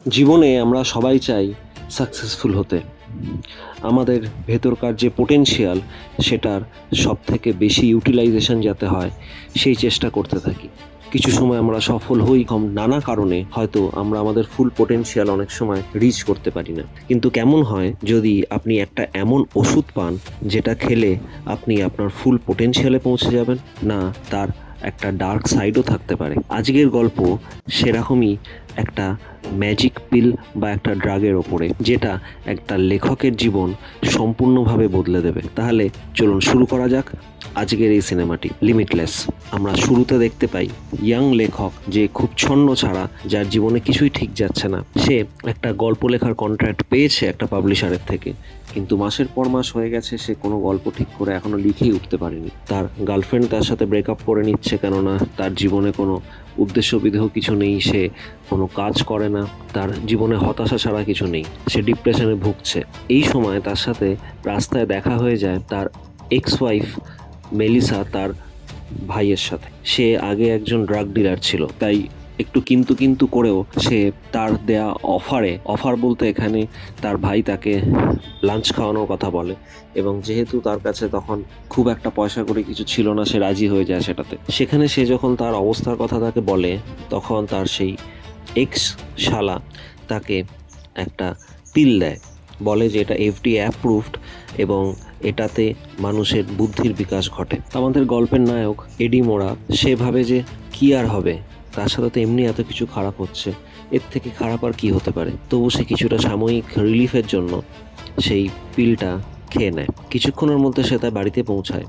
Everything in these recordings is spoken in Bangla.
জীবনে আমরা সবাই চাই সাকসেসফুল হতে। আমাদের ভেতরকার যে পোটেনশিয়াল সেটার সবথেকে বেশি ইউটিলাইজেশন যাতে হয় সেই চেষ্টা করতে থাকি। কিছু সময় আমরা সফল হই, নানা কারণে হয়তো আমরা আমাদের ফুল পোটেনশিয়াল অনেক সময় রিচ করতে পারি না। কিন্তু কেমন হয় যদি আপনি একটা এমন ওষুধ পান যেটা খেলে আপনি আপনার ফুল পোটেনশিয়ালে পৌঁছে যাবেন? না, তার একটা ডার্ক সাইডও থাকতে পারে। আজকের গল্প সেরকমই একটা ম্যাজিক পিল বা একটা ড্রাগের ওপরে, যেটা একটা লেখকের জীবন সম্পূর্ণভাবে বদলে দেবে। তাহলে চলুন শুরু করা যাক আজকের এই সিনেমাটি, লিমিটলেস। আমরা শুরুতে দেখতে পাই ইয়াং লেখক, যে খুব ছন্ন ছাড়া, যার জীবনে কিছুই ঠিক যাচ্ছে না। সে একটা গল্প লেখার কন্ট্রাক্ট পেয়েছে একটা পাবলিশারের থেকে, কিন্তু মাসের পর মাস হয়ে গেছে, সে কোনো গল্প ঠিক করে এখনো লিখেই উঠতে পারেনি। তার গার্লফ্রেন্ড তার সাথে ব্রেকআপ করে নিচ্ছে, কেননা তার জীবনে কোনো উদ্দেশ্য বিদেহ কিছু নেই, সে কোনো কাজ করে না, তার জীবনে হতাশা ছাড়া কিছু নেই, সে ডিপ্রেশনে ভুগছে। এই সময় তার সাথে রাস্তায় দেখা হয়ে যায় তার এক্স ওয়াইফ মেলিসা, তার ভাইয়ের সাথে। সে আগে একজন ড্রাগ ডিলার ছিল, তাই একটু কিন্তু কিন্তু করেও সে তার দেয়া অফার বলতে এখানে তার ভাই তাকে লাঞ্চ খাওয়ানোর কথা বলে, এবং যেহেতু তার কাছে তখন খুব একটা পয়সা করে কিছু ছিল না, সে রাজি হয়ে যায় সেটাতে। সেখানে সে যখন তার অবস্থার কথা তাকে বলে, তখন তার সেই এক্স শালা তাকে একটা পিল দেয়, বলে যে এটা এফডি অ্যাপ্রুভড এবং এটাতে মানুষের বুদ্ধির বিকাশ ঘটে। আমাদের গল্পের নায়ক এডি মোরা, সে ভাবে যে কি আর হবে, তার সাথে তো এমনি এত কিছু খারাপ হচ্ছে, এর থেকে খারাপ আর কি হতে পারে। তবু সে কিছুটা সাময়িক রিলিফের জন্য সেই পিলটা খেয়ে নেয়। কিছুক্ষণের মধ্যে সে তার বাড়িতে পৌঁছায়,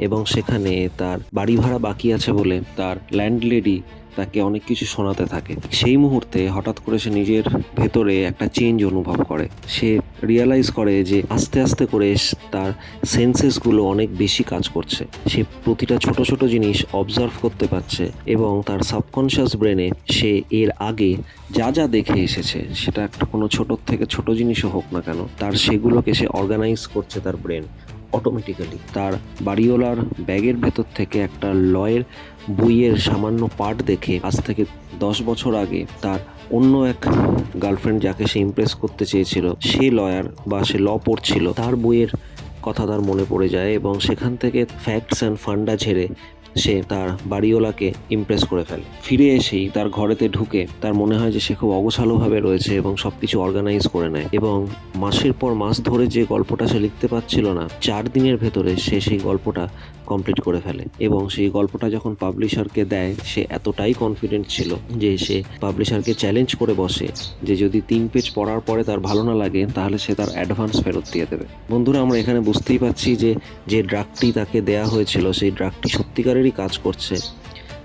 এবং সেখানে তার বাড়ি ভাড়া বাকি আছে বলে তার ল্যান্ডলেডি তাকে অনেক কিছু শোনাতে থাকে। সেই মুহূর্তে হঠাৎ করে সে নিজের ভেতরে একটা চেঞ্জ অনুভব করে। সে রিয়ালাইজ করে যে আস্তে আস্তে করে তার সেন্সেসগুলো অনেক বেশি কাজ করছে। সে প্রতিটা ছোট ছোট জিনিস অবজার্ভ করতে পারছে, এবং তার সাবকনশিয়াস ব্রেনে সে এর আগে যা যা দেখে এসেছে, সেটা একটা কোনো ছোট থেকে ছোট জিনিসও হোক না কেন, তার সেগুলোকে সে অর্গানাইজ করছে তার ব্রেন অটোমেটিক্যালি। তার বাড়িওয়ালার ব্যাগের ভেতর থেকে একটা লয়ের বইয়ের সামান্য পার্ট দেখে, আজ থেকে 10 বছর আগে তার অন্য এক গার্লফ্রেন্ড যাকে সে ইমপ্রেস করতে চেয়েছিল, সে লয়ার বা সে ল পড়ছিল, তার বইয়ের কথা তার মনে পড়ে যায়, এবং সেখান থেকে ফ্যাক্টস অ্যান্ড ফান্ডা ঝেড়ে সে তার বাড়িওয়ালাকে ইমপ্রেস করে ফেলে। ফিরে এসেই তার ঘরেতে ঢুকে তার মনে হয় যে সে খুব অগোছালোভাবে রয়েছে, এবং সবকিছু অর্গানাইজ করে নেয়, এবং মাসের পর মাস ধরে যে গল্পটা সে লিখতে পারছিল না, 4 দিনের ভেতরে সে সেই গল্পটা কমপ্লিট করে ফেলে। এবং সেই গল্পটা যখন পাবলিশারকে দেয়, সে এতটাই কনফিডেন্ট ছিল যে সে পাবলিশারকে চ্যালেঞ্জ করে বসে যে যদি 3 পেজ পড়ার পরে তার ভালো না লাগে, তাহলে সে তার অ্যাডভান্স ফেরত দিয়ে দেবে। বন্ধুরা, আমরা এখানে বুঝতেই পারছি যে যে ড্রাগটি তাকে দেয়া হয়েছিল, সেই ড্রাগটি সত্যিকারেরই কাজ করছে,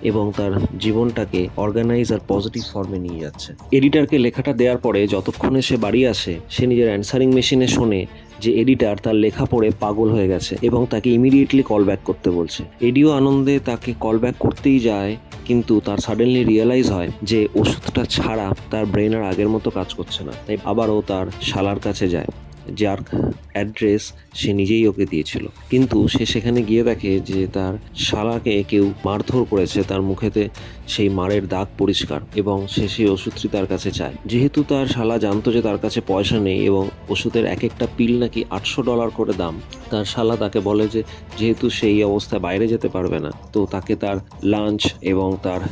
এবং তার জীবনটাকে অর্গানাইজ আর পজিটিভ ফর্মে নিয়ে যাচ্ছে। এডিটারকে লেখাটা দেওয়ার পরে যতক্ষণে সে বাড়ি আসে, সে নিজের অ্যান্সারিং মেশিনে শোনে যে এডিটার তার লেখা পড়ে পাগল হয়ে গেছে, এবং তাকে ইমিডিয়েটলি কল ব্যাক করতে বলছে। এডিও আনন্দে তাকে কল ব্যাক করতেই যায়, কিন্তু তার সাডেনলি রিয়েলাইজ হয় যে ওষুধটা ছাড়া তার ব্রেন আর আগের মতো কাজ করছে না। তাই আবারও তার শালার কাছে যায়, যার অ্যাড্রেস সে নিজেই ওকে দিয়েছিল। কিন্তু সে সেখানে গিয়ে দেখে যে তার শালাকে কেউ মারধর করেছে, তার মুখেতে সেই মারের দাগ পরিষ্কার, এবং সে সেই ওষুধটি তার কাছে চায়। যেহেতু তার শালা জানতো যে তার কাছে পয়সা নেই, এবং ওষুধের এক একটা পিল নাকি $800 করে দাম, তার শালা তাকে বলে যে যেহেতু সেই অবস্থায় বাইরে যেতে পারবে না, তো তাকে তার লাঞ্চ এবং তার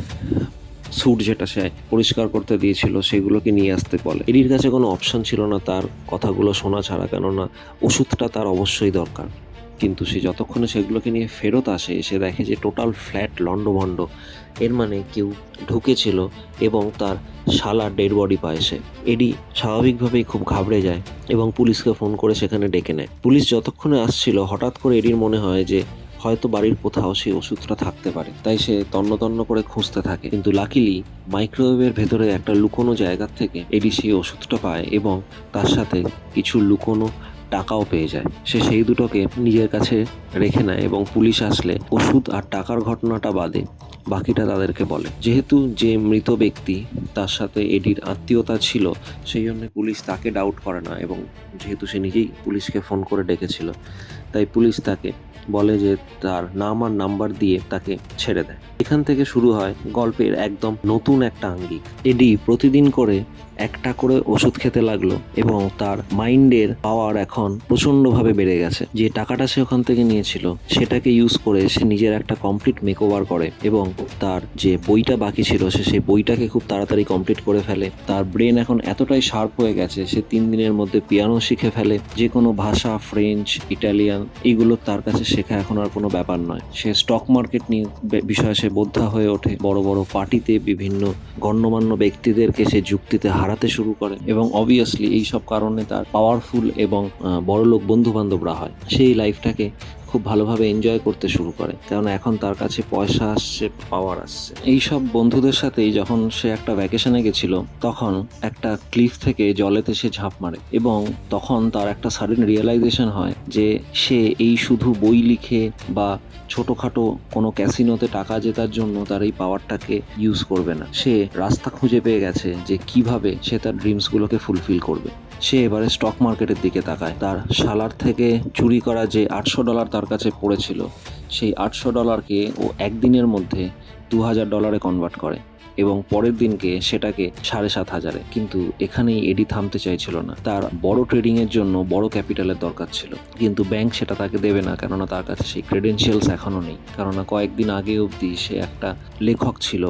স্যুট যেটা সে পরিষ্কার করতে দিয়েছিল সেগুলোকে নিয়ে আসতে বলে। এডির কাছে কোনো অপশন ছিল না তার কথাগুলো শোনা ছাড়া, কেননা ওষুধটা তার অবশ্যই দরকার। কিন্তু সে যতক্ষণে সেগুলোকে নিয়ে ফেরত আসে, সে দেখে যে টোটাল ফ্ল্যাট লন্ডভন্ড। এর মানে কেউ ঢুকেছিল, এবং তার শালা ডেড বডি পায় সে। এডি স্বাভাবিকভাবেই খুব ঘাবড়ে যায়, এবং পুলিশকে ফোন করে সেখানে ডেকে নেয়। পুলিশ যতক্ষণে আসছিল, হঠাৎ করে এডির মনে হয় যে হয়তো বাড়ির কোথাও সেই ওষুধটা থাকতে পারে, তাই সে তন্ন তন্ন করে খুঁজতে থাকে। কিন্তু লাকিলি মাইক্রোওয়েভের ভেতরে একটা লুকোনো জায়গার থেকে এডি সেই ওষুধটা পায়, এবং তার সাথে কিছু লুকোনো টাকাও পেয়ে যায়। সে সেই দুটোকে নিজের কাছে রেখে নেয়, এবং পুলিশ আসলে ওষুধ আর টাকার ঘটনাটা বাদে বাকিটা তাদেরকে বলে। যেহেতু যে মৃত ব্যক্তি, তার সাথে এডির আত্মীয়তা ছিল, সেই জন্য পুলিশ তাকে ডাউট করে না, এবং যেহেতু সে নিজেই পুলিশকে ফোন করে ডেকেছিল, তাই পুলিশ তাকে বলে যে তার নাম আর নাম্বার দিয়ে তাকে ছেড়ে দেয়। এখান থেকে শুরু হয় গল্পের একদম নতুন একটা আঙ্গিক। এডি প্রতিদিন করে একটা করে ওষুধ খেতে লাগলো এবং তার মাইন্ডের পাওয়ার এখন প্রচণ্ডভাবে বেড়ে গেছে। যে টাকাটা সে ওখান থেকে নিয়েছিল সেটাকে ইউজ করে সে নিজের একটা কমপ্লিট মেকওভার করে এবং তার যে বইটা বাকি ছিল সে সেই বইটাকে খুব তাড়াতাড়ি কমপ্লিট করে ফেলে। তার ব্রেন এখন এতটাই শার্প হয়ে গেছে, সে 3 দিনের মধ্যে পিয়ানো শিখে ফেলে। যে কোনো ভাষা, ফ্রেঞ্চ, ইটালিয়ান, এগুলো তার কাছে শেখা এখন আর কোনো ব্যাপার নয়। সে স্টক মার্কেট নিয়ে বিষয়ে সে বোদ্ধা হয়ে ওঠে। বড় বড় পার্টিতে বিভিন্ন গণ্যমান্য ব্যক্তিদেরকে সে যুক্তিতে হারাতে শুরু করে এবং অবভিয়াসলি এই সব কারণে তার পাওয়ারফুল এবং বড়লোক বন্ধু বান্ধবরা হয়। সেই লাইফটাকে খুব ভালোভাবে এনজয় করতে শুরু করে, কারণ এখন তার কাছে পয়সা আসছে, পাওয়ার আসছে। এই সব বন্ধুদের সাথেই যখন সে একটা ভ্যাকেশনে গেছিল তখন একটা ক্লিফ থেকে জলেতে সে ঝাঁপ মারে এবং তখন তার একটা সাডেন রিয়েলাইজেশন হয় যে সে এই শুধু বই লিখে বা ছোটোখাটো কোনো ক্যাসিনোতে টাকা জেতার জন্য তার এই পাওয়ারটাকে ইউজ করবে না। সে রাস্তা খুঁজে পেয়ে গেছে যে কিভাবে সে তার ড্রিমসগুলোকে ফুলফিল করবে। সে এবারে স্টক মার্কেটের দিকে তাকায়। তার শালার থেকে চুরি করা যে $800 তার কাছে পড়েছিল, সেই $800কে ও একদিনের মধ্যে $2000 কনভার্ট করে এবং পরের দিনকে সেটাকে 7,500। কিন্তু এখানেই এডি থামতে চাইছিল না। তার বড় ট্রেডিংয়ের জন্য বড় ক্যাপিটালের দরকার ছিল, কিন্তু ব্যাংক সেটা তাকে দেবে না, কেননা তার কাছে সেই ক্রেডেনশিয়ালস এখনও নেই। কেননা কয়েকদিন আগে অবধি সে একটা লেখক ছিল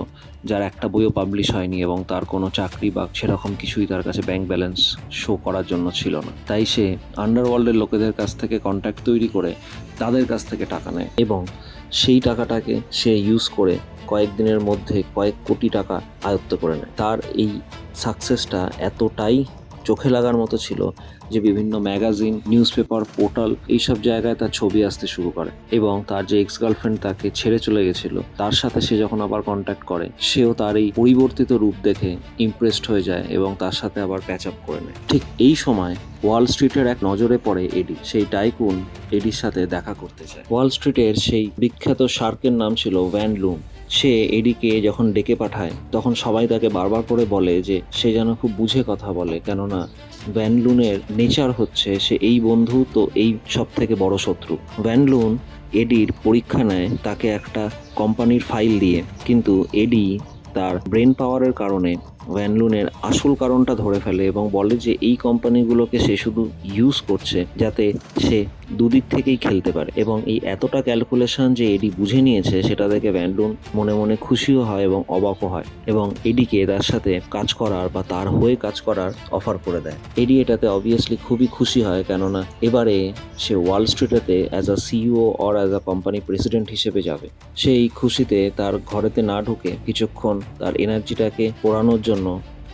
যার একটা বইও পাবলিশ হয়নি এবং তার কোনো চাকরি বা সেরকম কিছুই তার কাছে ব্যাংক ব্যালেন্স শো করার জন্য ছিল না। তাই সে আন্ডারওয়ার্ল্ডের লোকেদের কাছ থেকে কন্ট্যাক্ট তৈরি করে তাদের কাছ থেকে টাকা নেয় এবং সেই টাকাটাকে সে ইউজ করে কয়েকদিনের মধ্যে কয়েক কোটি টাকা আয়ত্ত করে নেয়। তার এই সাকসেসটা এতটাই চোখে লাগার মতো ছিল যে বিভিন্ন ম্যাগাজিন, নিউজ পেপার, পোর্টাল এইসব জায়গায় তার ছবি আসতে শুরু করে এবং তার যে এক্স গার্লফ্রেন্ড তাকে ছেড়ে চলে গেছিল তার সাথে সে যখন আবার কন্ট্যাক্ট করে, সেও তার এই পরিবর্তিত রূপ দেখে ইমপ্রেসড হয়ে যায় এবং তার সাথে আবার প্যাচ আপ করে নেয়। ঠিক এই সময় ওয়াল স্ট্রিটের এক নজরে পড়ে এডি। সেই টাইকুন এডির সাথে দেখা করতে চায়। ওয়াল স্ট্রিটের সেই বিখ্যাত শার্কের নাম ছিল ভ্যান লুম। সে এডিকে যখন ডেকে পাঠায় তখন সবাই তাকে বারবার করে বলে যে সে যেন খুব বুঝে কথা বলে, কেননা ভ্যান লুনের নেচার হচ্ছে সে এই বন্ধু তো এই সব থেকে বড় শত্রু। ভ্যান লুন এডির পরীক্ষা নেয় তাকে একটা কোম্পানির ফাইল দিয়ে, কিন্তু এডি তার ব্রেন পাওয়ারের কারণে ভ্যান লুনের আসল কারণটা ধরে ফেলে এবং বলে যে এই কোম্পানিগুলোকে সে শুধু ইউজ করছে যাতে সে দুদিক থেকেই খেলতে পারে। এবং এই এতটা ক্যালকুলেশন যে এডি বুঝে নিয়েছে সেটা দেখে ভ্যান লুন মনে মনে খুশিও হয় এবং অবাকও হয় এবং এডিকে তার সাথে কাজ করার বা তার হয়ে কাজ করার অফার করে দেয়। এডি এটাতে অবভিয়াসলি খুবই খুশি হয়, কেননা এবারে সে ওয়াল স্ট্রিটেতে as a CEO or as a company president হিসেবে যাবে। সেই খুশিতে তার ঘরেতে না ঢুকে কিছুক্ষণ তার এনার্জিটাকে পোড়ানোর জন্য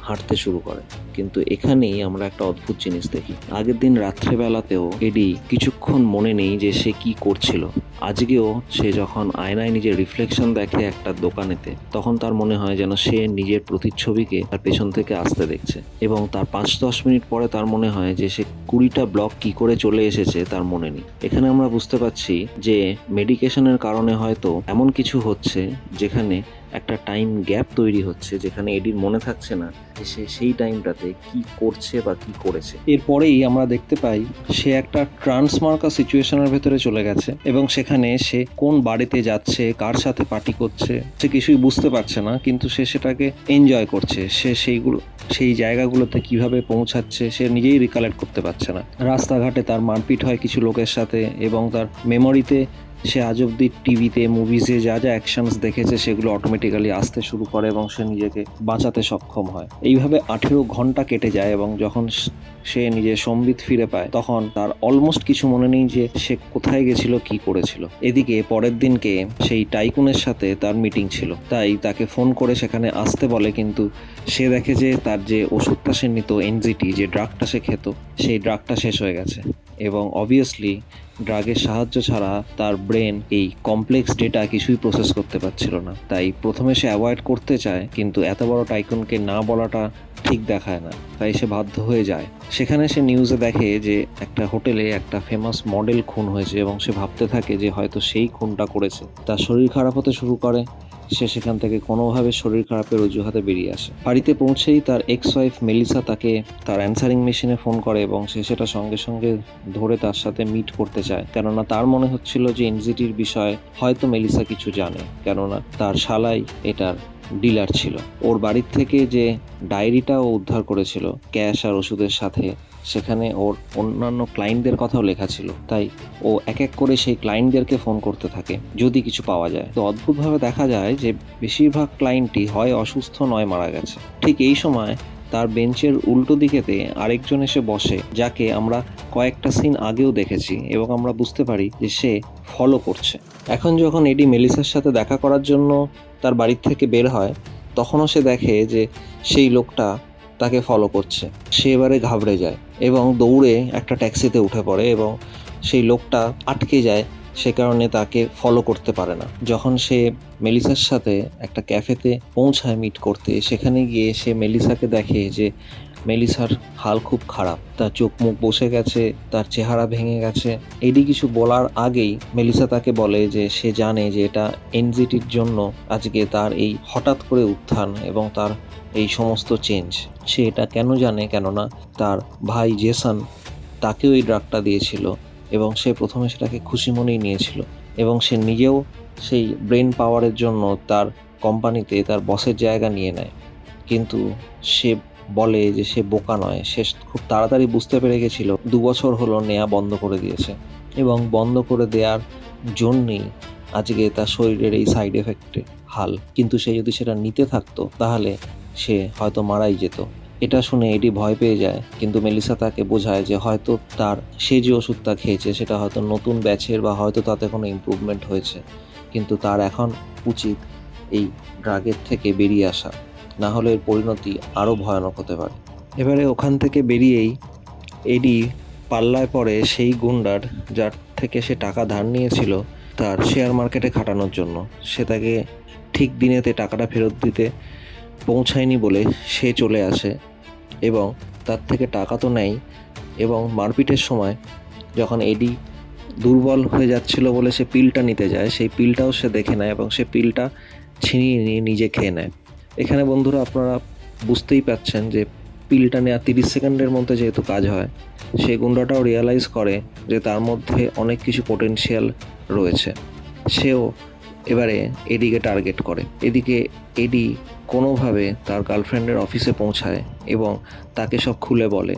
হাঁটতে শুরু করে। কিন্তু এখানেই আমরা একটা অদ্ভুত জিনিস দেখি। আগের দিন রাত্রেবেলাতেও এডি কিছুক্ষণ মনে নেই যে সে কি করছিল। আজকেও সে যখন আয়নায় নিজের রিফ্লেকশন দেখে একটা দোকানেতে, তখন তার মনে হয় যেন সে নিজের প্রতিচ্ছবিকে তার পেছন থেকে আসতে দেখছে এবং তার 5-10 মিনিট পরে তার মনে হয় যে সে 20টা ব্লক কি করে চলে এসেছে তার মনে নেই। এখানে আমরা বুঝতে পারছি যে মেডিকেশনের কারণে হয়তো এমন কিছু হচ্ছে যেখানে একটা টাইম গ্যাপ তৈরি হচ্ছে, যেখানে এডির মনে থাকছে না যে সে সেই টাইমটাতে কি করছে বা কি করেছে। এরপরেই আমরা দেখতে পাই সে একটা ট্রান্সমার্কা সিচুয়েশনের ভেতরে চলে গেছে এবং সেখানে সে কোন বাড়িতে যাচ্ছে, কার সাথে পার্টি করছে সে কিছুই বুঝতে পারছে না, কিন্তু সে সেটাকে এনজয় করছে। সে সেই জায়গাগুলোতে কিভাবে পৌঁছাচ্ছে সে নিজেই রিকালেক্ট করতে পারছে না। রাস্তাঘাটে তার মারপিট হয় কিছু লোকের সাথে এবং তার মেমোরিতে সে আজ অব্দি টিভিতে, মুভিজে যা যা অ্যাকশনস দেখেছে সেগুলো অটোমেটিক্যালি আসতে শুরু করে এবং সে নিজেকে বাঁচাতে সক্ষম হয়। এইভাবে 18 ঘন্টা কেটে যায় এবং যখন সে নিজের সম্বিত ফিরে পায় তখন তার অলমোস্ট কিছু মনে নেই যে সে কোথায় গেছিল, কি করেছিল। এদিকে পরের দিনকে সেই টাইকুনের সাথে তার মিটিং ছিল, তাই তাকে ফোন করে সেখানে আসতে বলে, কিন্তু সে দেখে যে তার যে ওষুধটা সে নিত, এনজিটি, যে ড্রাগটা সে খেত, সেই ড্রাগটা শেষ হয়ে গেছে এবং অবভিয়াসলি ড্রাগের সাহায্য ছাড়া তার ব্রেন এই কমপ্লেক্স ডেটা কিছুই প্রসেস করতে পারছিল না। তাই প্রথমে সে অ্যাভয়েড করতে চায়, কিন্তু এত বড় টাইকুনকে না বলাটা ঠিক দেখায় না, তাই সে বাধ্য হয়ে যায়। সেখানে সে নিউজে দেখে যে একটা হোটেলে একটা ফেমাস মডেল খুন হয়েছে এবং সে ভাবতে থাকে যে হয়তো সেই খুনটা করেছে। তার শরীর খারাপ হতে শুরু করে সে সেখান থেকে কোনোভাবে শরীর খারাপের অজুহাতে বেরিয়ে আসে। বাড়িতে পৌঁছেই তার এক্স ওয়াইফ মেলিসা তাকে তার অ্যান্সারিং মেশিনে ফোন করে এবং সে সেটা সঙ্গে সঙ্গে ধরে তার সাথে মিট করতে চায়, কেননা তার মনে হচ্ছিল যে এনজিটির বিষয়ে হয়তো মেলিসা কিছু জানে, কেননা তার শালাই এটার ডিলার ছিল। ওর বাড়ির থেকে যে ডায়েরিটাও উদ্ধার করেছিল ক্যাশ আর ওষুধের সাথে, সেখানে ওর অন্যান্য ক্লায়েন্টদের কথাও লেখা ছিল। তাই ও এক এক করে সেই ক্লায়েন্টদেরকে ফোন করতে থাকে যদি কিছু পাওয়া যায়। তো অদ্ভুতভাবে দেখা যায় যে বেশিরভাগ ক্লায়েন্টই হয় অসুস্থ নয় মারা গেছে। ঠিক এই সময় তার বেঞ্চের উল্টো দিকেতে আরেকজন এসে বসে, যাকে আমরা কয়েকটা সিন আগেও দেখেছি এবং আমরা বুঝতে পারি যে সে ফলো করছে। এখন যখন এডি মেলিসার সাথে দেখা করার জন্য তার বাড়ির থেকে বের হয়, তখনও সে দেখে যে সেই লোকটা তাকে ফলো করছে। সে এবারে ঘাবড়ে যায় এবং দৌড়ে একটা ট্যাক্সিতে উঠে পড়ে এবং সেই লোকটা আটকে যায়, সে কারণে তাকে ফলো করতে পারে না। যখন সে মেলিসার সাথে একটা ক্যাফেতে পৌঁছায় মিট করতে, সেখানে গিয়ে সে মেলিসাকে দেখে যে মেলিসার হাল খুব খারাপ, তার চোখ মুখ বসে গেছে, তার চেহারা ভেঙে গেছে। এডি কিছু বলার আগেই মেলিসা তাকে বলে যে সে জানে যে এটা এনজিটির জন্য আজকে তার এই হঠাৎ করে উত্থান এবং তার এই সমস্ত চেঞ্জ। সে এটা কেন জানে, কেননা তার ভাই জেসন তাকেও এই ড্রাগটা দিয়েছিল এবং সে প্রথমে সেটাকে খুশি মনেই নিয়েছিল এবং সে নিজেও সেই ব্রেন পাওয়ারের জন্য তার কোম্পানিতে তার বসের জায়গা নিয়ে নেয়। কিন্তু সে বলে যে সে বোকা নয়, সে খুব তাড়াতাড়ি বুঝতে পেরে গেছিল 2 বছর হলো নেয়া বন্ধ করে দিয়েছে এবং বন্ধ করে দেওয়ার জন্যই আজকে তার শরীরের এই সাইড এফেক্টে হাল। কিন্তু সে যদি সেটা নিতে থাকতো তাহলে সে হয়তো মারাই যেত। এটা শুনে এডি ভয় পেয়ে যায়, কিন্তু মেলিসা তাকে বোঝায় যে হয়তো তার সে যে ওষুধটা খেয়েছে সেটা হয়তো নতুন ব্যাচের বা হয়তো তাতে কোনো ইমপ্রুভমেন্ট হয়েছে, কিন্তু তার এখন উচিত এই ড্রাগের থেকে বেরিয়ে আসা, না হলে এর পরিণতি আরও ভয়ানক হতে পারে। এবারে ওখান থেকে বেরিয়েই এডি পাল্লায় পড়ে সেই গুন্ডার যার থেকে সে টাকা ধার নিয়েছিল তার শেয়ার মার্কেটে খাটানোর জন্য। সে তাকে ঠিক দিনেতে টাকাটা ফেরত দিতে পৌঁছায়নি বলে সে চলে আসে এবং তার থেকে টাকা তো নেয় এবং মারপিটের সময় যখন এডি দুর্বল হয়ে যাচ্ছিল বলে সে পিলটা নিতে যায়, সেই পিলটাও সে দেখে নেয় এবং সে পিলটা ছিনিয়ে নিয়ে নিজে খেয়ে নেয়। এখানে বন্ধুরা আপনারা বুঝতেই পারছেন যে পিলটা নেওয়া 30 সেকেন্ডের মধ্যে যেহেতু কাজ হয়, সেই গুন্ডাটাও রিয়ালাইজ করে যে তার মধ্যে অনেক কিছু পোটেনশিয়াল রয়েছে। সেও এবারে এডিকে টার্গেট করে। এদিকে এডি কোনোভাবে তার গার্লফ্রেন্ডের অফিসে পৌঁছায় এবং তাকে সব খুলে বলে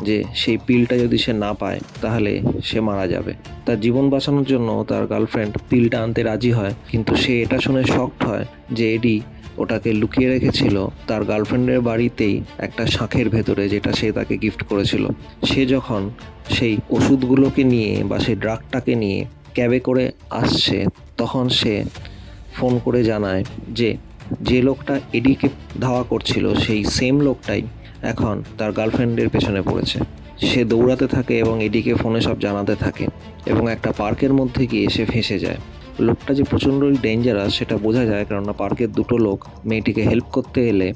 যে সেই পিলটা যদি সে না পায় তাহলে সে মারা যাবে। তার জীবন বাঁচানোর জন্য তার গার্লফ্রেন্ড পিলটা আনতে রাজি হয়, কিন্তু সে এটা শুনে শকড হয় যে এডি ওটাকে লুকিয়ে রেখেছিল তার গার্লফ্রেন্ডের বাড়িতেই একটা শাঁখের ভেতরে, যেটা সে তাকে গিফট করেছিল। সে যখন সেই ওষুধগুলোকে নিয়ে বা সেই ড্রাগটাকে নিয়ে ক্যাবে করে আসছে, তখন সে ফোন করে জানায় যে যে লোকটা এডিকে ধাওয়া করছিল সেই সেম লোকটাই এখন তার গার্লফ্রেন্ডের পেছনে পড়েছে। সে দৌড়াতে থাকে এবং এডিকে ফোনে সব জানাতে থাকে এবং একটা পার্কের মধ্যে গিয়ে সে ফেঁসে যায়। লোকটা যে প্রচণ্ডই ডেঞ্জারাস সেটা বোঝা যায়, কেননা পার্কের দুটো লোক মেয়েটিকে হেল্প করতে এলে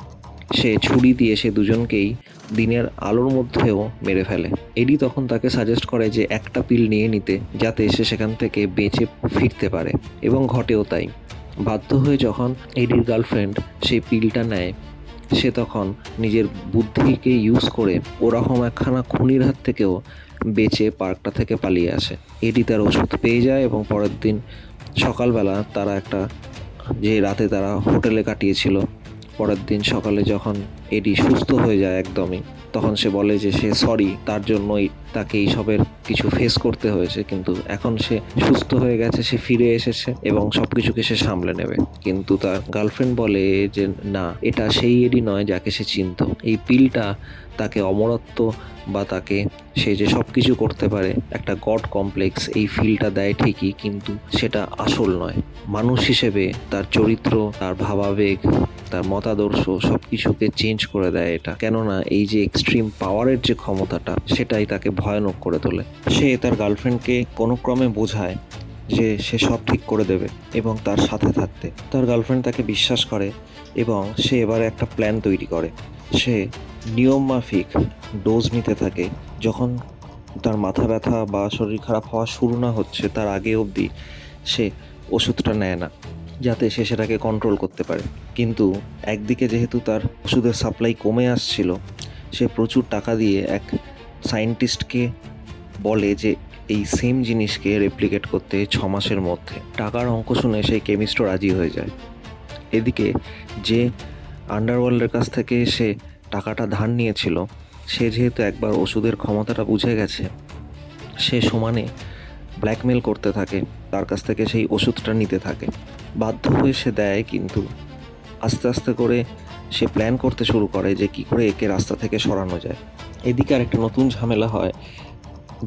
সে ছুরি দিয়ে সে দুজনকেই দিনের আলোর মধ্যেও মেরে ফেলে। এডি তখন তাকে সাজেস্ট করে যে একটা পিল নিয়ে নিতে, যাতে সে সেখান থেকে বেঁচে ফিরতে পারে এবং ঘটেও তাই। বাধ্য হয়ে যখন এডির গার্লফ্রেন্ড সেই পিলটা নেয়, সে তখন নিজের বুদ্ধিকে ইউজ করে ওরকম একখানা খুনির হাত থেকেও বেঁচে পার্কটা থেকে পালিয়ে আসে। এডি তার ওষুধ পেয়ে যায় এবং পরের দিন সকালবেলা তারা একটা যে রাতে তারা হোটেলে কাটিয়েছিল, পরের দিন সকালে যখন এডি সুস্থ হয়ে যায় একদমই, তখন সে বলে যে সে সরি, তার জন্যই তাকে এইসবের কিছু ফেস করতে হয়েছে, কিন্তু এখন সে সুস্থ হয়ে গেছে, সে ফিরে এসেছে এবং সব কিছুকে সে সামলে নেবে। কিন্তু তার গার্লফ্রেন্ড বলে যে না, এটা সেই এডি নয় যাকে সে চিনত। এই পিলটা তাকে অমরত্ব বা তাকে সে যে সব কিছু করতে পারে একটা গড কমপ্লেক্স এই ফিলটা দেয় ঠিকই, কিন্তু সেটা আসল নয়। মানুষ হিসেবে তার চরিত্র, তার ভাবাবেগ, তার মতাদর্শ সব কিছুকে চেঞ্জ করে দেয় এটা, কেননা এই যে এক্সট্রিম পাওয়ারের যে ক্ষমতাটা সেটাই তাকে ভয়ানক করে তোলে। সে তার গার্লফ্রেন্ডকে কোনো ক্রমে বোঝায় যে সে সব ঠিক করে দেবে এবং তার সাথে থাকতে। তার গার্লফ্রেন্ড তাকে বিশ্বাস করে এবং সে এবারে একটা প্ল্যান তৈরি করে। সে নিয়ম মাফিক ডোজ নিতে থাকে। যখন তার মাথা ব্যথা বা শরীর খারাপ হওয়া শুরু না হচ্ছে তার আগে অবধি সে ওষুধটা নেয় না। যাতে সে সেটাকে কন্ট্রোল করতে পারে। কিন্তু একদিকে যেহেতু তার ওষুধের সাপ্লাই কমে আসছিল, সে প্রচুর টাকা দিয়ে এক সায়েন্টিস্টকে বলে যে এই সেম জিনিসকে রেপ্লিকেট করতে 6 মাসের মধ্যে। টাকার অঙ্ক শুনে সেই কেমিস্টও রাজি হয়ে যায়। এদিকে যে আন্ডারওয়ার্ল্ডের কাছ থেকে সে টাকাটা ধার নিয়েছিল, সে যেহেতু একবার ওষুধের ক্ষমতাটা বুঝে গেছে, সে সমানে ব্ল্যাকমেল করতে থাকে, তার কাছ থেকে সেই ওষুধটা নিতে থাকে। বাধ্য হয়ে সে দেয়, কিন্তু আস্তে আস্তে করে সে প্ল্যান করতে শুরু করে যে কী করে একে রাস্তা থেকে সরানো যায়। এদিকে আর একটা নতুন ঝামেলা হয়,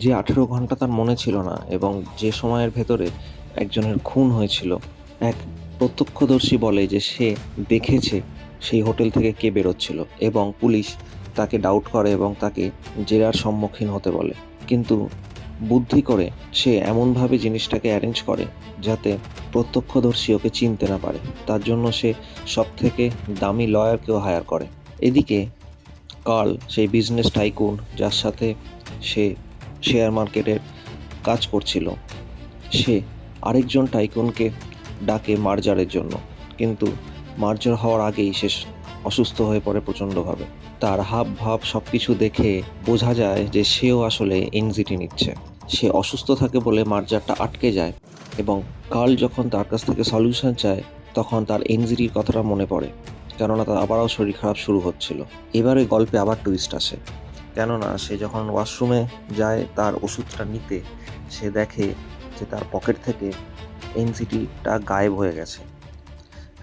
যে 18 ঘন্টা তার মনে ছিল না এবং যে সময়ের ভেতরে একজনের খুন হয়েছিল, এক প্রত্যক্ষদর্শী বলে যে সে দেখেছে সেই হোটেল থেকে কে বেরোচ্ছিল এবং পুলিশ তাকে ডাউট করে এবং তাকে জেরার সম্মুখীন হতে বলে। কিন্তু বুদ্ধি করে সে এমনভাবে জিনিসটাকে অ্যারেঞ্জ করে যাতে প্রত্যক্ষদর্শী ওকে চিনতে না পারে। তার জন্য সে সবথেকে দামি লয়ারকেও হায়ার করে। এদিকে কার্ল, সেই বিজনেস টাইকুন যার সাথে সে শেয়ার মার্কেটের কাজ করছিল, সে আরেকজন টাইকুনকে ডাকে মার্জারের জন্য। কিন্তু মার্জার হওয়ার আগেই সে অসুস্থ হয়ে পড়ে প্রচণ্ডভাবে। তার হাব ভাব সব কিছু দেখে বোঝা যায় যে সেও আসলে এনজিটি নিচ্ছে। সে অসুস্থ থাকে বলে মার্জারটা আটকে যায় এবং কার্ল যখন তার কাছ থেকে সলিউশন চায়, তখন তার এনজিটির কথাটা মনে পড়ে, কেননা তার আবারও শরীর খারাপ শুরু হচ্ছিল। এবারে গল্পে আবার টুইস্ট আসে, কেননা সে যখন ওয়াশরুমে যায় তার ওষুধটা নিতে, সে দেখে যে তার পকেট থেকে এনজিটিটা গায়েব হয়ে গেছে।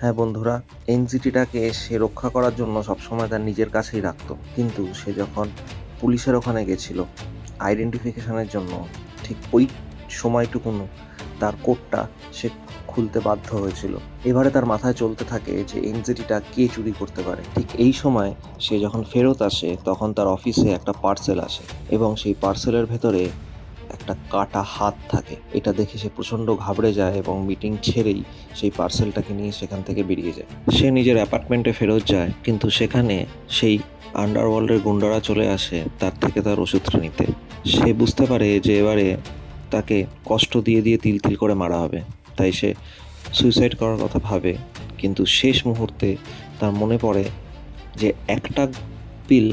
হ্যাঁ বন্ধুরা, এনজিটিটাকে সে রক্ষা করার জন্য সবসময় তার নিজের কাছেই রাখতো, কিন্তু সে যখন পুলিশের ওখানে গেছিল আইডেন্টিফিকেশনের জন্য, ঠিক ওই সময়টুকুনো তার কোডটা সে খুলতে বাধ্য হয়েছিল। এবারে তার মাথায় চলতে থাকে যে এনজিটিটা কে চুরি করতে পারে। ঠিক এই সময় সে যখন ফেরত আসে, তখন তার অফিসে একটা পার্সেল আসে এবং সেই পার্সেলের ভেতরে একটা কাটা হাত থাকে। এটা দেখে সে প্রচণ্ড ঘাবড়ে যায় এবং মিটিং ছেড়েই সেই পার্সেলটাকে নিয়ে সেখান থেকে বেরিয়ে যায়। সে নিজের অ্যাপার্টমেন্টে ফেরত যায়, কিন্তু সেখানে সেই আন্ডারওয়ার্ল্ডের গুন্ডারা চলে আসে তার থেকে তার ওষুধটা নিতে। সে বুঝতে পারে যে এবারে তাকে কষ্ট দিয়ে দিয়ে তিল তিল করে মারা হবে, তাই সে সুইসাইড করার কথা ভাবে। কিন্তু শেষ মুহূর্তে তার মনে পড়ে যে একটা পিল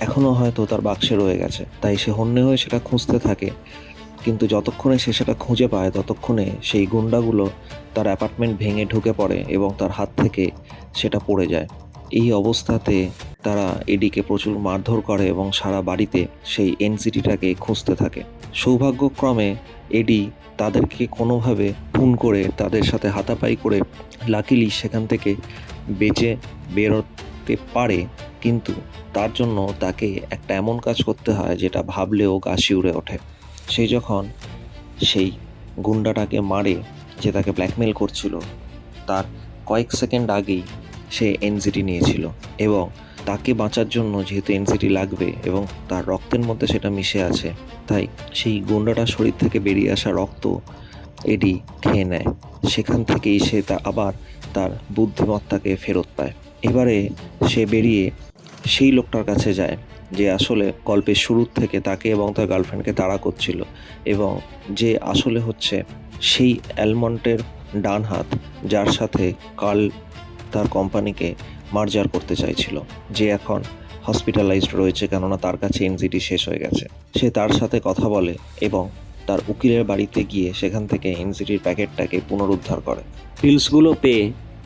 এখনও হয়তো তার বাক্সে রয়ে গেছে, তাই সে হন্যে হয়ে সেটা খুঁজতে থাকে। কিন্তু যতক্ষণে সে সেটা খুঁজে পায়, ততক্ষণে সেই গুন্ডাগুলো তার অ্যাপার্টমেন্ট ভেঙে ঢুকে পড়ে এবং তার হাত থেকে সেটা পড়ে যায়। এই অবস্থাতে তারা এডিকে প্রচুর মারধর করে এবং সারা বাড়িতে সেই এনসিটিটাকে খুঁজতে থাকে। সৌভাগ্যক্রমে এডি তাদেরকে কোনোভাবে খুন করে তাদের সাথে হাতাপাই করে লাকিলি সেখান থেকে বেঁচে বেরোতে পারে, কিন্তু তার জন্য তাকে একটা এমন কাজ করতে হয় যেটা ভাবলেও গা শিউরে ওঠে। সে যখন সেই গুন্ডাটাকে মারে যে তাকে ব্ল্যাকমেল করছিল, তার কয়েক সেকেন্ড আগেই সে এনজিটি নিয়েছিল এবং তাকে বাঁচার জন্য যেহেতু এনজিটি লাগবে এবং তার রক্তের মধ্যে সেটা মিশে আছে, তাই সেই গুন্ডাটার শরীর থেকে বেরিয়ে আসা রক্ত এডি খেয়ে নেয়। সেখান থেকেই সে আবার তার বুদ্ধিমত্তাকে ফেরত পায়। এবারে সে বেরিয়ে সেই লোকটার কাছে যায় যে আসলে গল্পের শুরুর থেকে তাকে এবং তার গার্লফ্রেন্ডকে তাড়া করছিল এবং যে আসলে হচ্ছে সেই অ্যালমন্টের ডান হাত, যার সাথে কার্ল তার কোম্পানিকে মার্জার করতে চাইছিল, যে এখন হসপিটালাইজড রয়েছে কেননা তার কাছে এনজিটি শেষ হয়ে গেছে। সে তার সাথে কথা বলে এবং তার উকিলের বাড়িতে গিয়ে সেখান থেকে এনজিটির প্যাকেটটাকে পুনরুদ্ধার করে। পিলসগুলো পেয়ে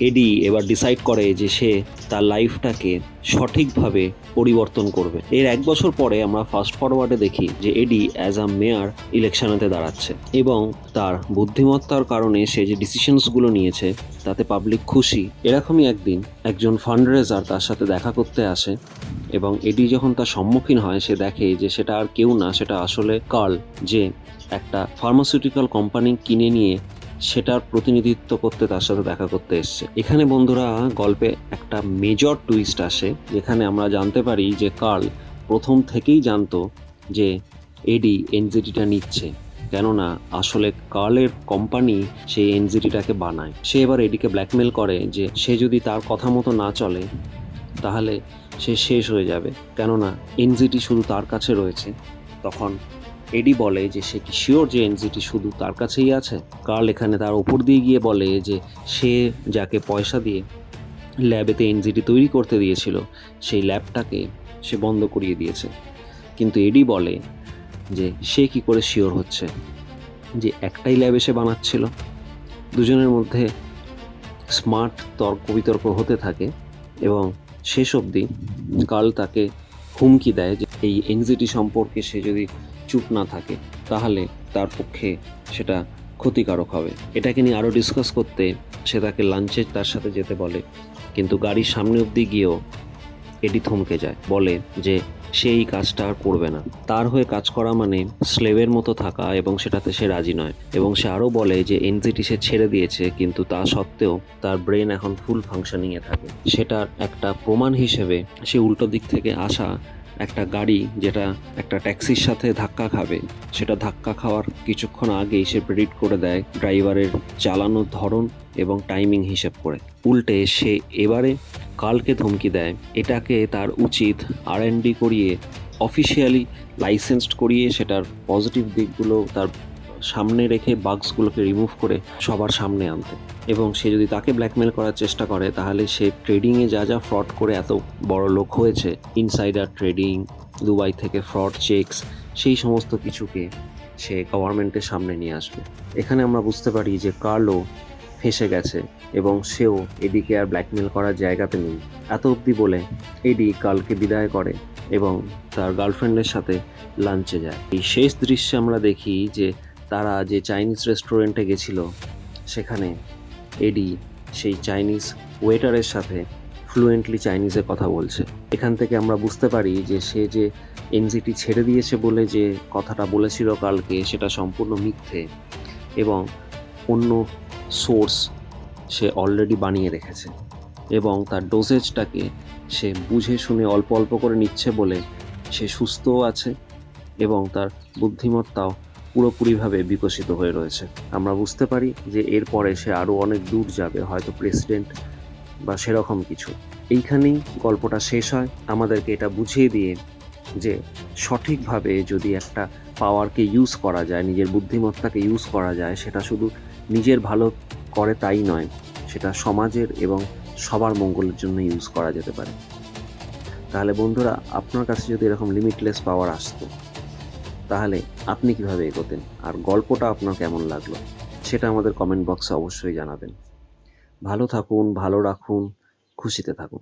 এডি এবার ডিসাইড করে যে সে তার লাইফটাকে সঠিকভাবে পরিবর্তন করবে। এর 1 বছর পরে আমরা ফাস্ট ফরওয়ার্ডে দেখি যে এডি অ্যাজ আ মেয়র ইলেকশনেতে দাঁড়াচ্ছে এবং তার বুদ্ধিমত্তার কারণে সে যে ডিসিশনসগুলো নিয়েছে তাতে পাবলিক খুশি। এরকমই একদিন একজন ফান্ডরেজার তার সাথে দেখা করতে আসে এবং এডি যখন তার সম্মুখীন হয়, সে দেখে যে সেটা আর কেউ না, সেটা আসলে কার্ল, যে একটা ফার্মাসিউটিক্যাল কোম্পানি কিনে নিয়ে সেটার প্রতিনিধিত্ব করতে তার সাথে দেখা করতে এসছে। এখানে বন্ধুরা গল্পে একটা মেজর টুইস্ট আসে, যেখানে আমরা জানতে পারি যে কার্ল প্রথম থেকেই জানতো যে এডি এনজিটিটা নিচ্ছে, কেননা আসলে কার্লের কোম্পানি সেই এনজিটিটাকে বানায়। সে এবার এডিকে ব্ল্যাকমেল করে যে সে যদি তার কথা মতো না চলে তাহলে সে শেষ হয়ে যাবে, কেননা এনজিটি শুধু তার কাছে রয়েছে। তখন এডি বলে যে সে কি শিওর যে এনজিটি শুধু তার কাছেই আছে। কার্ল এখানে তার ওপর দিয়ে গিয়ে বলে যে সে যাকে পয়সা দিয়ে ল্যাবেতে এনজিটি তৈরি করতে দিয়েছিল সেই ল্যাবটাকে সে বন্ধ করিয়ে দিয়েছে। কিন্তু এডি বলে যে সে কি করে শিওর হচ্ছে যে একটাই ল্যাবে সে বানাচ্ছিল। দুজনের মধ্যে স্মার্ট তর্ক বিতর্ক হতে থাকে এবং শেষ অবধি কার্ল তাকে হুমকি দেয় যে এই এনজিটি সম্পর্কে সে যদি চুপ না থাকে তাহলে তার পক্ষে সেটা ক্ষতিকারক হবে। এটাকে নিয়ে আরও ডিসকাস করতে সে তাকে লাঞ্চে তার সাথে যেতে বলে, কিন্তু গাড়ির সামনে অবধি গিয়েও এডি থমকে যায়, বলে যে সে এই কাজটা আর করবে না। তার হয়ে কাজ করা মানে স্লেভের মতো থাকা এবং সেটাতে সে রাজি নয়। এবং সে আরও বলে যে এনজিটি সে ছেড়ে দিয়েছে, কিন্তু তা সত্ত্বেও তার ব্রেন এখন ফুল ফাংশনিংয়ে থাকে। সেটার একটা প্রমাণ হিসেবে সে উল্টো দিক থেকে আসা একটা গাড়ি যেটা একটা ট্যাক্সির সাথে ধাক্কা খাবে, সেটা ধাক্কা খাওয়ার কিছুক্ষণ আগেই সে প্রেডিক্ট করে দেয় ড্রাইভারের চালানোর ধরন এবং টাইমিং হিসেব করে। উল্টে সে এবারে কার্লকে ধমকি দেয় এটাকে তার উচিত R&D করিয়ে অফিসিয়ালি লাইসেন্সড করিয়ে সেটার পজিটিভ দিকগুলো তার সামনে রেখে বাগসগুলোকে রিমুভ করে সবার সামনে আনতে। এবং সে যদি তাকে ব্ল্যাকমেল করার চেষ্টা করে তাহলে সে ট্রেডিংয়ে যা যা ফ্রড করে এত বড় লোক হয়েছে, ইনসাইডার ট্রেডিং, দুবাই থেকে ফ্রড চেকস, সেই সমস্ত কিছুকে সে গভর্নমেন্টের সামনে নিয়ে আসবে। এখানে আমরা বুঝতে পারি যে কার্লও ফেঁসে গেছে এবং সেও এডিকে আর ব্ল্যাকমেল করার জায়গাতে নেই। এত অবধি বলে এডি কার্লকে বিদায় করে এবং তার গার্লফ্রেন্ডের সাথে লাঞ্চে যায়। এই শেষ দৃশ্যে আমরা দেখি যে তারা যে চাইনিজ রেস্টুরেন্টে গেছিল সেখানে এডি সেই চাইনিজ ওয়েটারের সাথে ফ্লুয়েন্টলি চাইনিজে কথা বলছে। এখান থেকে আমরা বুঝতে পারি যে সে যে এনজিটি ছেড়ে দিয়েছে বলে যে কথাটা বলেছিল কালকে সেটা সম্পূর্ণ মিথ্যে এবং অন্য সোর্স সে অলরেডি বানিয়ে রেখেছে এবং তার ডোজেজটাকে সে বুঝে শুনে অল্প অল্প করে নিচ্ছে বলে সে সুস্থও আছে এবং তার বুদ্ধিমত্তাও পুরোপুরিভাবে বিকশিত হয়ে রয়েছে। আমরা বুঝতে পারি যে এরপরে সে আরও অনেক দূর যাবে, হয়তো প্রেসিডেন্ট বা সেরকম কিছু। এইখানেই গল্পটা শেষ হয়, আমাদেরকে এটা বুঝিয়ে দিয়ে যে সঠিকভাবে যদি একটা পাওয়ারকে ইউজ করা যায়, নিজের বুদ্ধিমত্তাকে ইউজ করা যায়, সেটা শুধু নিজের ভালো করে তাই নয়, সেটা সমাজের এবং সবার মঙ্গলের জন্য ইউজ করা যেতে পারে। তাহলে বন্ধুরা, আপনার কাছে যদি এরকম লিমিটলেস পাওয়ার আসতো তাহলে আপনি কিভাবে এগোতেন, আর গল্পটা আপনার কেমন লাগলো সেটা আমাদের কমেন্ট বক্সে অবশ্যই জানাবেন। ভালো থাকুন, ভালো রাখুন, খুশিতে থাকুন।